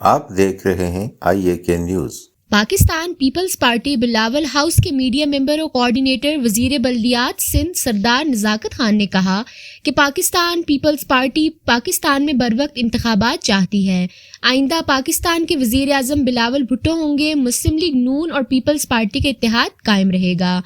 آپ دیکھ رہے ہیں IAK نیوز۔ پاکستان پیپلز پارٹی بلاول ہاؤس کے میڈیا ممبر اور کوارڈینیٹر وزیر بلدیات سندھ سردار نزاکت خان نے کہا کہ پاکستان پیپلز پارٹی پاکستان میں بروقت انتخابات چاہتی ہے۔ آئندہ پاکستان کے وزیر اعظم بلاول بھٹو ہوں گے۔ مسلم لیگ نون اور پیپلز پارٹی کا اتحاد قائم رہے گا۔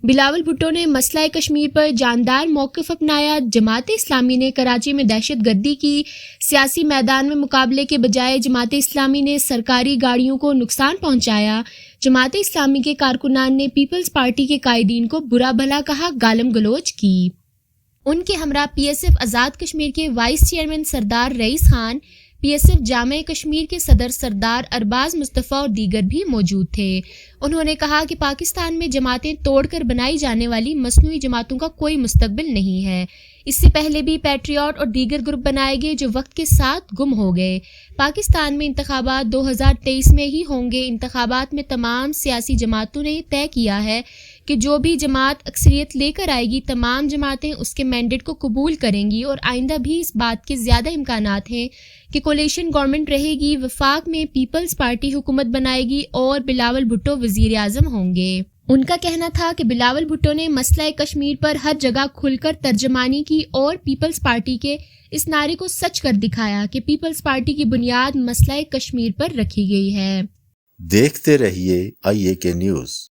بلاول بھٹو نے مسئلہ کشمیر پر جاندار موقف اپنایا۔ جماعت اسلامی نے کراچی میں دہشت گردی کی، سیاسی میدان میں مقابلے کے بجائے جماعت اسلامی نے سرکاری گاڑیوں کو نقصان پہنچایا۔ جماعت اسلامی کے کارکنان نے پیپلز پارٹی کے قائدین کو برا بھلا کہا، گالم گلوچ کی۔ ان کے ہمراہ PSF آزاد کشمیر کے وائس چیئرمین سردار رئیس خان، PSF جامع کشمیر کے صدر سردار ارباز مصطفیٰ اور دیگر بھی موجود تھے۔ انہوں نے کہا کہ پاکستان میں جماعتیں توڑ کر بنائی جانے والی مصنوعی جماعتوں کا کوئی مستقبل نہیں ہے۔ اس سے پہلے بھی پیٹریاٹ اور دیگر گروپ بنائے گئے جو وقت کے ساتھ گم ہو گئے۔ پاکستان میں انتخابات 2023 میں ہی ہوں گے۔ انتخابات میں تمام سیاسی جماعتوں نے یہ طے کیا ہے کہ جو بھی جماعت اکثریت لے کر آئے گی، تمام جماعتیں اس کے مینڈیٹ کو قبول کریں گی اور آئندہ بھی اس بات کے زیادہ امکانات ہیں کہ کولیشن گورنمنٹ رہے گی۔ وفاق میں پیپلز پارٹی حکومت بنائے گی اور بلاول بھٹو وزیر اعظم ہوں گے۔ ان کا کہنا تھا کہ بلاول بھٹو نے مسئلہ کشمیر پر ہر جگہ کھل کر ترجمانی کی اور پیپلز پارٹی کے اس نعرے کو سچ کر دکھایا کہ پیپلز پارٹی کی بنیاد مسئلہ کشمیر پر رکھی گئی ہے۔ دیکھتے رہیے IAK نیوز۔